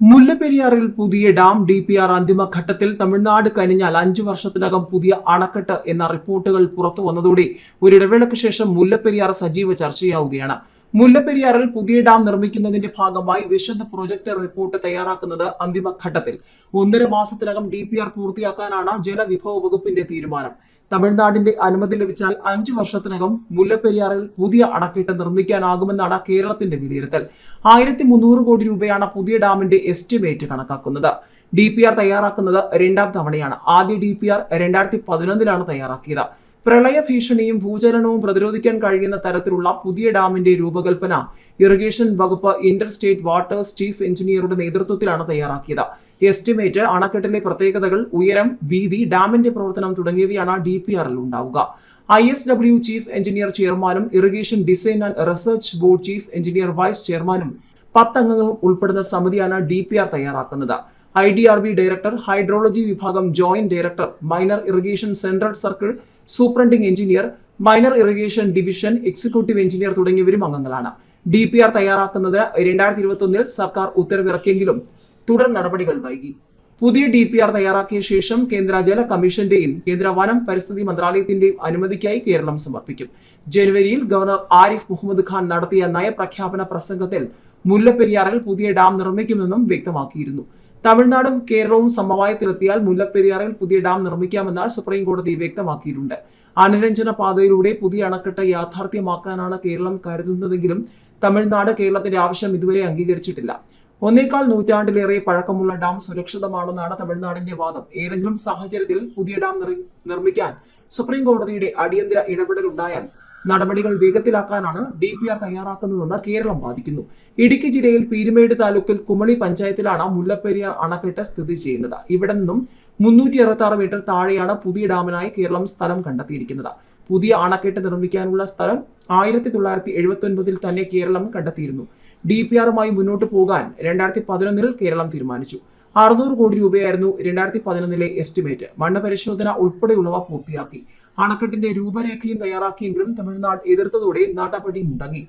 മുല്ലപ്പെരിയാറിൽ പുതിയ dam DPR അന്തിമഘട്ടത്തിൽ. Tamil Nadu കനിഞ്ഞാൽ 5 വർഷത്തിനകം പുതിയ അണക്കെട്ട് എന്ന റിപ്പോർട്ടുകൾ പുറത്തു വന്നതോടെ ഒരിടവേളയ്ക്ക് ശേഷം മുല്ലപ്പെരിയാർ സജീവ ചർച്ചയാവുകയാണ്. മുല്ലപ്പെരിയാറിൽ പുതിയ ഡാം നിർമ്മിക്കുന്നതിന്റെ ഭാഗമായി വിശദ പ്രൊജക്ട് റിപ്പോർട്ട് തയ്യാറാക്കുന്നത് അന്തിമഘട്ടത്തിൽ. 1.5 മാസത്തിനകം DPR പൂർത്തിയാക്കാനാണ് ജലവിഭവ വകുപ്പിന്റെ തീരുമാനം. തമിഴ്നാടിന്റെ അനുമതി ലഭിച്ചാൽ 5 വർഷത്തിനകം മുല്ലപ്പെരിയാറിൽ പുതിയ അണക്കെട്ട് നിർമ്മിക്കാനാകുമെന്നാണ് കേരളത്തിന്റെ വിലയിരുത്തൽ. 1300 കോടി രൂപയാണ് പുതിയ ഡാമിന്റെ എസ്റ്റിമേറ്റ് കണക്കാക്കുന്നത്. DPR തയ്യാറാക്കുന്നത് 2ാം തവണയാണ്. ആദ്യ DPR 2011 തയ്യാറാക്കിയത്. പ്രളയ ഭീഷണിയും ഭൂചലനവും പ്രതിരോധിക്കാൻ കഴിയുന്ന തരത്തിലുള്ള പുതിയ ഡാമിന്റെ രൂപകൽപ്പന ഇറിഗേഷൻ വകുപ്പ് ഇന്റർ സ്റ്റേറ്റ് വാട്ടേഴ്സ് ചീഫ് എഞ്ചിനീയറുടെ നേതൃത്വത്തിലാണ് തയ്യാറാക്കിയത്. എസ്റ്റിമേറ്റ്, അണക്കെട്ടിലെ പ്രത്യേകതകൾ, ഉയരം, വീതി, ഡാമിന്റെ പ്രവർത്തനം തുടങ്ങിയവയാണ് DPRൽ ഉണ്ടാവുക. ISW ചീഫ് എഞ്ചിനീയർ ചെയർമാനും irrigation design and research board chief engineer vice ചെയർമാനും 10 അംഗങ്ങളും ഉൾപ്പെടുന്ന സമിതിയാണ് DPR തയ്യാറാക്കുന്നത്. IDRB ഡയറക്ടർ, ഹൈഡ്രോളജി വിഭാഗം joint director, minor irrigation central circle superintending engineer, minor irrigation division executive engineer തുടങ്ങിയവരും അംഗങ്ങളാണ്. DPR തയ്യാറാക്കുന്നത് 2021 സർക്കാർ ഉത്തരവിറക്കിയെങ്കിലും തുടർ നടപടികൾ വൈകി. പുതിയ DPR തയ്യാറാക്കിയ ശേഷം കേന്ദ്ര ജല കമ്മീഷന്റെയും കേന്ദ്ര വനം പരിസ്ഥിതി മന്ത്രാലയത്തിന്റെയും അനുമതിക്കായി കേരളം സമർപ്പിക്കും. ജനുവരിയിൽ ഗവർണർ ആരിഫ് മുഹമ്മദ് ഖാൻ നടത്തിയ നയപ്രഖ്യാപന പ്രസംഗത്തിൽ മുല്ലപ്പെരിയാറിൽ പുതിയ ഡാം നിർമ്മിക്കുമെന്നും വ്യക്തമാക്കിയിരുന്നു. തമിഴ്നാടും കേരളവും സമവായത്തിലെത്തിയാൽ മുല്ലപ്പെരിയാറിൽ പുതിയ ഡാം നിർമ്മിക്കാമെന്ന് സുപ്രീം കോടതി വ്യക്തമാക്കിയിട്ടുണ്ട്. അനുരഞ്ജന പാതയിലൂടെ പുതിയ അണക്കെട്ട് യാഥാർത്ഥ്യമാക്കാനാണ് കേരളം കരുതുന്നതെങ്കിലും തമിഴ്നാട് കേരളത്തിന്റെ ആവശ്യം ഇതുവരെ അംഗീകരിച്ചിട്ടില്ല. 1.25 നൂറ്റാണ്ടിലേറെ പഴക്കമുള്ള ഡാം സുരക്ഷിതമാണെന്നാണ് തമിഴ്നാടിന്റെ വാദം. ഏതെങ്കിലും സാഹചര്യത്തിൽ പുതിയ ഡാം നിർമ്മിക്കാൻ സുപ്രീം കോടതിയുടെ അടിയന്തര ഇടപെടലുണ്ടായാൽ നടപടികൾ വേഗത്തിലാക്കാനാണ് DPR തയ്യാറാക്കുന്നതെന്ന് കേരളം വാദിക്കുന്നു. ഇടുക്കി ജില്ലയിൽ പീരുമേട് താലൂക്കിൽ കുമളി പഞ്ചായത്തിലാണ് മുല്ലപ്പെരിയാർ അണക്കെട്ട് സ്ഥിതി ചെയ്യുന്നത്. ഇവിടെ നിന്നും 366 മീറ്റർ താഴെയാണ് പുതിയ ഡാമിനായി കേരളം സ്ഥലം കണ്ടെത്തിയിരിക്കുന്നത്. പുതിയ അണക്കെട്ട് നിർമ്മിക്കാനുള്ള സ്ഥലം 1979 തന്നെ കേരളം കണ്ടെത്തിയിരുന്നു. DPRുമായി മുന്നോട്ട് പോകാൻ 2011 കേരളം തീരുമാനിച്ചു. 600 കോടി രൂപയായിരുന്നു 2011 എസ്റ്റിമേറ്റ്. മണ്ണ് പരിശോധന ഉൾപ്പെടെയുള്ളവ പൂർത്തിയാക്കി. അണക്കെട്ടിന്റെ രൂപരേഖയും തയ്യാറാക്കിയെങ്കിലും തമിഴ്നാട് എതിർത്തതോടെ നടപടി മുടങ്ങി.